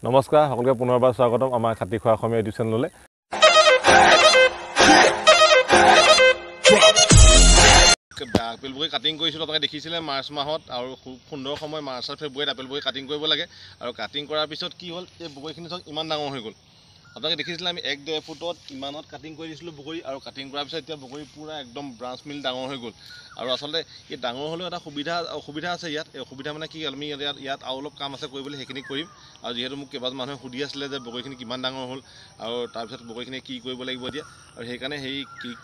নমস্কাৰ সকলোকে পুনৰবাৰ স্বাগতম আমাৰ খাতি খোৱা অসমীয়া ইউটিউব চেনেললৈ। আপেল বগৰী কাটিং কৰিছিলোঁ, আপোনালোকে দেখিছিলে মাৰ্চ মাহত, আৰু খুব সুন্দৰ সময় মাৰ্চ আৰু ফেব্ৰুৱাৰীত আপেল বগৰী কাটিং কৰিব লাগে। আৰু কাটিং কৰাৰ পিছত কি হ'ল, এই বগৰীখিনি চাওক ইমান ডাঙৰ হৈ গ'ল। আপোনালোকে দেখিছিলে আমি 1-1.5 ফুটত ইমানত কাটিং কৰি দিছিলোঁ বগৰী, আৰু কাটিং কৰাৰ পিছত এতিয়া বগৰী পূৰা একদম ব্ৰাঞ্চ মিল ডাঙৰ হৈ গ'ল। আৰু আচলতে এই ডাঙৰ হ'লেও এটা অসুবিধা আছে ইয়াত। এই অসুবিধা মানে কি, আমি ইয়াত আৰু অলপ কাম আছে কৰিবলৈ, সেইখিনি কৰিম। আৰু যিহেতু মোক কেইবাজন মানুহে সুধি আছিলে যে বগৰীখিনি কিমান ডাঙৰ হ'ল, আৰু তাৰপিছত বগৰীখিনি কি কৰিব লাগিব এতিয়া, আৰু সেইকাৰণে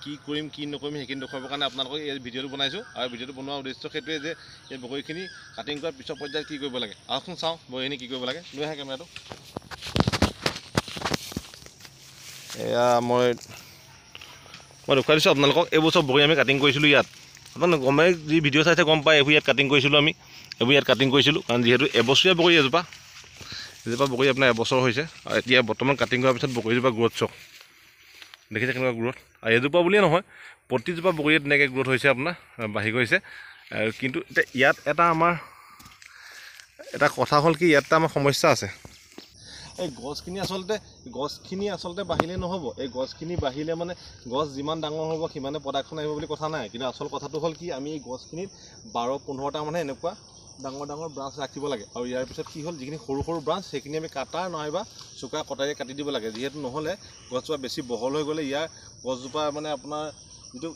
কি কৰিম কি নকৰিম সেইখিনি দেখুৱাবৰ কাৰণে আপোনালোকক এই ভিডিঅ'টো বনাইছোঁ। আৰু ভিডিঅ'টো বনোৱাৰ উদ্দেশ্য সেইটোৱে যে এই বগৰীখিনি কাটিং কৰাৰ পিছৰ পৰ্যায়ত কি কৰিব লাগে। আহকচোন চাওঁ বগৰীখিনি কি কৰিব লাগে। লৈ আহে কেমেৰাটো। এয়া মই দেখুৱাই দিছোঁ আপোনালোকক। এইবোৰ চব বগৰী আমি কাটিং কৰিছিলোঁ ইয়াত। আপোনালোকে গমে যি ভিডিঅ' চাইছে গম পায়, এইবোৰ ইয়াত কাটিং কৰিছিলোঁ আমি। এইবোৰ ইয়াত কাটিং কৰিছিলোঁ কাৰণ যিহেতু এবছৰীয়া বগৰী এজোপা বগৰী আপোনাৰ এবছৰ হৈছে। আৰু এতিয়া বৰ্তমান কাটিং কৰাৰ পিছত বগৰীজোপা গ্ৰ'থ চাওক, দেখিছে কেনেকুৱা গ্ৰ'থ। আৰু এজোপা বুলিয়ে নহয়, প্ৰতিজোপা বগৰীত তেনেকৈ গ্ৰ'থ হৈছে, আপোনাৰ বাঢ়ি গৈছে। কিন্তু এতিয়া ইয়াত এটা কথা হ'ল কি, ইয়াত আমাৰ সমস্যা আছে। এই গছখিনি আচলতে বাঢ়িলে নহ'ব। এই গছখিনি বাঢ়িলে মানে গছ যিমান ডাঙৰ হ'ব সিমানে প্ৰডাকশ্যন আহিব বুলি কথা নাই। কিন্তু আচল কথাটো হ'ল কি, আমি এই গছখিনিত 12-15টা মানে এনেকুৱা ডাঙৰ ব্ৰাঞ্চ ৰাখিব লাগে। আৰু ইয়াৰ পিছত কি হ'ল, যিখিনি সৰু ব্ৰাঞ্চ সেইখিনি আমি কাটাৰ নাইবা চোকা কটাৰীয়ে কাটি দিব লাগে। যিহেতু নহ'লে গছজোপা বেছি বহল হৈ গ'লে ইয়াৰ গছজোপা মানে আপোনাৰ যিটো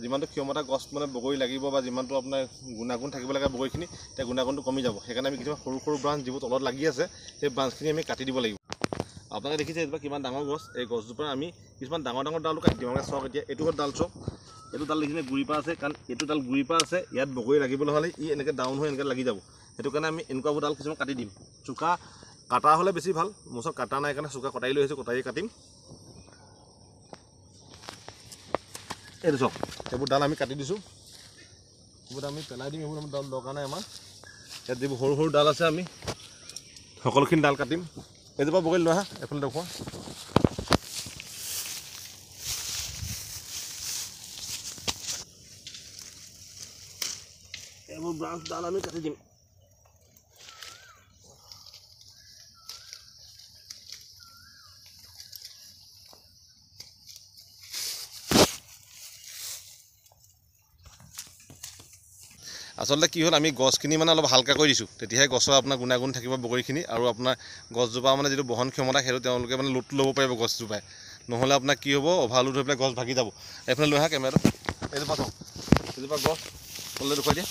যিমানটো ক্ষমতা গছ মানে বগৰী লাগিব, বা যিমানটো আপোনাৰ গুণাগুণ থাকিব লাগে বগৰীখিনি, তেতিয়া গুণাগুণটো কমি যাব। সেইকাৰণে আমি কিছুমান সৰু ব্ৰাঞ্চ যিবোৰ তলত লাগি আছে, সেই ব্ৰাঞ্চখিনি আমি কাটি দিব লাগিব। আপোনালোকে দেখিছে এইজোপা কিমান ডাঙৰ গছ। এই গছজোপা আমি কিছুমান ডাঙৰ ডালো কাটি দিওঁ। চাওক এতিয়া এইটো ডাল চাওক, এইটো ডাল দেখিলে গুৰি পৰা আছে, কাৰণ এইটো ডাল গুৰি পৰা আছে। ইয়াত বগৰী লাগিবলৈ হ'লে ই এনেকৈ ডাউন হৈ এনেকৈ লাগি যাব। সেইটো কাৰণে আমি এনেকুৱাবোৰ ডাল কিছুমান কাটি দিম। চোকা কাটা হ'লে বেছি ভাল। মোৰ ওচৰত কাটা নাই কাৰণে চোকা কটাৰী লৈ আহিছোঁ, কটাৰী কাটিম। এইটো চাওক, এইবোৰ ডাল আমি কাটি দিছোঁ। এইবোৰ আমি পেলাই দিম, এইবোৰ ডাল দৰকাৰ নাই আমাৰ। ইয়াত যিবোৰ সৰু ডাল আছে আমি সকলোখিনি ডাল কাটিম। এইজোপা বগৰী লৈ আহা, এইফালে দেখুৱা। এইবোৰ ব্ৰাঞ্চ ডাল আমি কাটি দিম। আচলতে কি হ'ল, আমি গছখিনি মানে অলপ হালকা কৰি দিছোঁ, তেতিয়াহে গছৰ আপোনাৰ গুণাগুণ থাকিব বগৰীখিনি। আৰু আপোনাৰ গছজোপা মানে যিটো বহন ক্ষমতা, সেইটো তেওঁলোকে মানে লোডটো ল'ব পাৰিব গছজোপাই। নহ'লে আপোনাৰ কি হ'ব, অভাৰলোড হৈ পেলাই গছ ভাগি যাব। এইফালে লৈ আহা কেমেৰাটো। এইজোপা চাওক, এইজোপা গছ তললৈ দেখুৱাই দিয়া।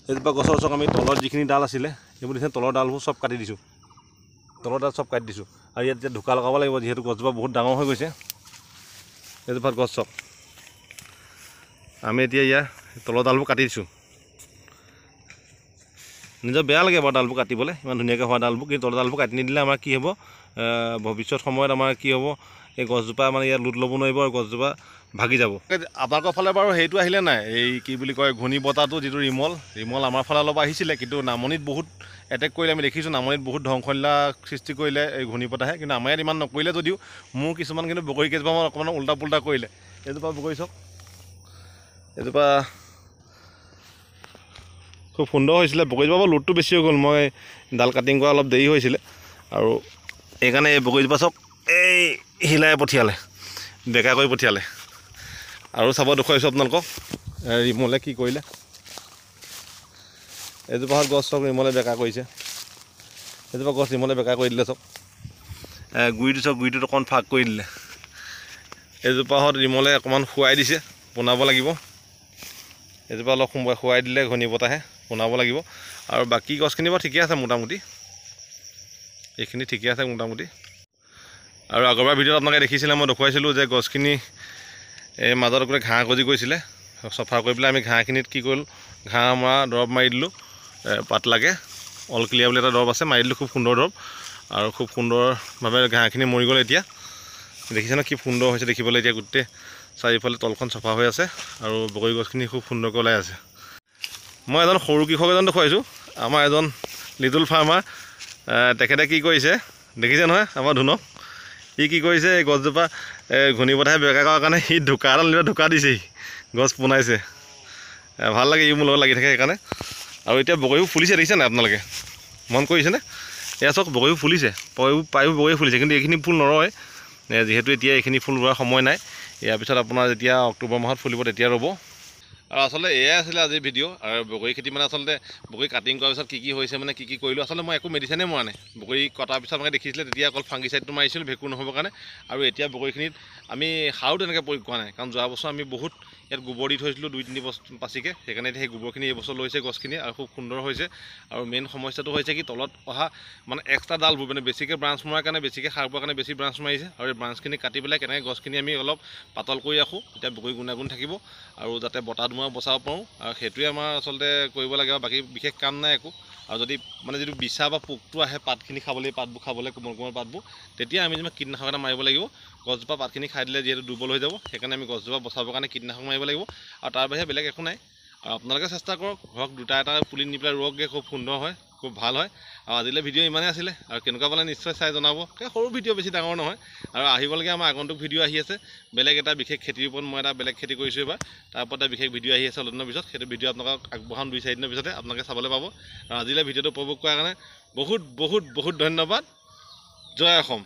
এইজোপা গছৰ চাওক, আমি তলৰ যিখিনি ডাল আছিলে সেইবোৰ দেখিছে, তলৰ ডালবোৰ চব কাটি দিছোঁ। তলৰ ডাল চব কাটি দিছোঁ। আৰু ইয়াত এতিয়া ঢুকা লগাব লাগিব, যিহেতু গছজোপা বহুত ডাঙৰ হৈ গৈছে। এইজোপাত গছ চাওক, আমি এতিয়া ইয়াৰ তলৰ ডালবোৰ কাটি দিছোঁ। নিজৰ বেয়া লাগে বাৰু ডালবোৰ কাটিবলৈ, ইমান ধুনীয়াকৈ হোৱা ডালবোৰ। কিন্তু তলৰ ডালবোৰ কাটি নিদিলে আমাৰ কি হ'ব, ভৱিষ্যত সময়ত আমাৰ কি হ'ব, এই গছজোপা মানে ইয়াত লোড ল'ব নোৱাৰিব আৰু গছজোপা ভাগি যাব। আপোনালোকৰ ফালে বাৰু সেইটো আহিলে নাই, এই কি বুলি কয়, ঘূৰ্ণী বতাহটো যিটো ৰিমল আমাৰ ফালে অলপ আহিছিলে। কিন্তু নামনিত বহুত এটেক কৰিলে, আমি দেখিছোঁ। নামনিত বহুত ধ্বংসলীলা সৃষ্টি কৰিলে এই ঘূৰ্ণী বতাহে। কিন্তু আমাৰ ইয়াত ইমান নকৰিলে যদিও মোৰ কিছুমান কিন্তু বগৰী কেইজোপামান অকণমান উল্টা পুল্টা কৰিলে। এইজোপা বগৰী চাওক, এইজোপা খুব সুন্দৰ হৈছিলে। বগৰীজোপা লোডটো বেছি হৈ গ'ল, মই ডাল কাটিং কৰা অলপ দেৰি হৈছিলে। আৰু সেইকাৰণে এই বগৰীজোপা চাওক, এই হিলাই পঠিয়ালে, বেকা কৰি পঠিয়ালে। আৰু চাব দেখুৱাইছোঁ আপোনালোকক ৰিমলে কি কৰিলে। এইজোপা গছ চাওক, ৰিমলে বেকা কৰিছে। এইজোপা গছ ৰিমলে বেকা কৰি দিলে চাওক। গুৰিটো চাওক, গুৰিটোত অকণমান ফাঁক কৰি দিলে। এইজোপাহঁত ৰিমলে অকণমান শুৱাই দিছে, পোনাব লাগিব। এইজোপা অলপ শুৱাই দিলে ঘূৰ্ণী বতাহে, পোনাব লাগিব। আৰু বাকী গছখিনি বাৰু ঠিকে আছে মোটামুটি, এইখিনি ঠিকে আছে মোটামুটি। আৰু আগৰবাৰ ভিডিঅ'ত আপোনালোকে দেখিছিলে, মই দেখুৱাইছিলোঁ যে গছখিনি এই মাজত গোটেই ঘাঁহ গজি গৈছিলে। চফা কৰি পেলাই আমি ঘাঁহখিনিত কি কৰিলোঁ, ঘাঁহ মৰা দৰৱ মাৰি দিলোঁ। পাতলাকৈ অল ক্লিয়াৰ বুলি এটা দৰৱ আছে, মাৰি দিলোঁ। খুব সুন্দৰ দৰৱ, আৰু খুব সুন্দৰভাৱে ঘাঁহখিনি মৰি গ'ল। এতিয়া দেখিছে ন কি সুন্দৰ হৈছে দেখিবলৈ। এতিয়া গোটেই চাৰিওফালে তলখন চফা হৈ আছে, আৰু বগৰী গছখিনি খুব সুন্দৰকৈ ওলাই আছে। মই এজন সৰু কৃষক এজন দেখুৱাইছোঁ, আমাৰ এজন লিটল ফাৰ্মাৰ। তেখেতে কি কৰিছে দেখিছে নহয়, আমাৰ ধুনক। সি কি কৰিছে, এই গছজোপা ঘূৰ্ণী বতাহে বেকা কৰাৰ কাৰণে সি ঢুকা দিছেহি, গছ পোনাইছে। ভাল লাগে, ই মোৰ লগত লাগি থাকে সেইকাৰণে। আৰু এতিয়া বগৰীবোৰ ফুলিছে, দেখিছে নাই আপোনালোকে। মন কৰিছেনে? এয়া চাওক বগৰীবোৰ ফুলিছে, প্ৰায়বোৰ বগৰী ফুলিছে, কিন্তু এইখিনি ফুল নৰয়, যিহেতু এতিয়া এইখিনি ফুল ৰোৱাৰ সময় নাই। ইয়াৰ পিছত আপোনাৰ যেতিয়া অক্টোবৰ মাহত ফুলিব তেতিয়া ৰ'ব। আৰু আচলতে এয়াই আছিলে আজিৰ ভিডিঅ'। আৰু বগৰী খেতি মানে আচলতে বগৰী কাটিং কৰাৰ পিছত কি হৈছে মানে কি কৰিলোঁ, আচলতে মই একো মেডিচিনে মৰা নাই। বগৰী কটাৰ পিছত মানে দেখিছিলে তেতিয়া অকল ফাংগিচাইডটো মাৰিছিলোঁ ভেঁকুৰ নহ'বৰ কাৰণে। আৰু এতিয়া বগৰীখিনিত আমি সাৰো তেনেকৈ প্ৰয়োগ কৰা নাই, কাৰণ যোৱা বছৰ আমি বহুত ইয়াত গোবৰ দি থৈছিলোঁ 2-3 বছৰ পাছিকৈ, সেইকাৰণে সেই গোবৰখিনি এইবছৰ লৈছে গছখিনি আৰু খুব সুন্দৰ হৈছে। আৰু মেইন সমস্যাটো হৈছে কি তলত অহা মানে এক্সট্ৰা ডালবোৰ মানে বেছিকৈ ব্ৰাঞ্চ মৰাৰ কাৰণে, বেছিকৈ সাৰ পোৱাৰ কাৰণে বেছি ব্ৰাঞ্চ মাৰিছে। আৰু এই ব্ৰাঞ্চখিনি কাটি পেলাই কেনেকৈ গছখিনি আমি অলপ পাতল কৰি ৰাখোঁ, তেতিয়া বগৰী গুণাগুণ থাকিব আৰু যাতে বতাহ ধুমুহা বচাব পাৰোঁ। আৰু সেইটোৱে আমাৰ আচলতে কৰিব লাগে, আৰু বাকী বিশেষ কাম নাই একো। আৰু যদি মানে যিটো বিচা বা পোকটো আহে পাতখিনি খাবলৈ, পাতবোৰ খাবলৈ, কোমল কোমল পাতবোৰ, তেতিয়া আমি যেনিবা কীটনাশক এটা মাৰিব লাগিব। গছজোপা পাতখিনি খাই দিলে যিহেতু দুৰ্বল হৈ যাব, সেইকাৰণে আমি গছজোপা বচাবৰ কাৰণে কীটনাশক মাৰিব লাগিব। আৰু তাৰ বাহিৰে বেলেগ একো নাই। আৰু আপোনালোকে চেষ্টা কৰক, ঘৰত 2-এটা পুলি নি পেলাই ৰোৱকগৈ, খুব সুন্দৰ হয়, খুব ভাল হয়। আৰু আজিলৈ ভিডিঅ' ইমানেই আছিলে, আৰু কেনেকুৱা পালে নিশ্চয় চাই জনাব। সৰু ভিডিঅ', বেছি ডাঙৰ নহয়। আৰু আহিবলগীয়া আমাৰ আগন্তুক ভিডিঅ' আহি আছে, বেলেগ এটা বিশেষ খেতিৰ ওপৰত। মই এটা বেলেগ খেতি কৰিছোঁ এইবাৰ, তাৰ ওপৰত এটা বিশেষ ভিডিঅ' আহি আছে অলপ দিনৰ পিছত। সেইটো ভিডিঅ' আপোনালোকক আগবঢ়াম 2-4 দিনৰ পিছতে, আপোনালোকে চাবলৈ পাব। আৰু আজিলৈ ভিডিঅ'টো উপভোগ কৰাৰ কাৰণে বহুত বহুত বহুত ধন্যবাদ। জয় অসম।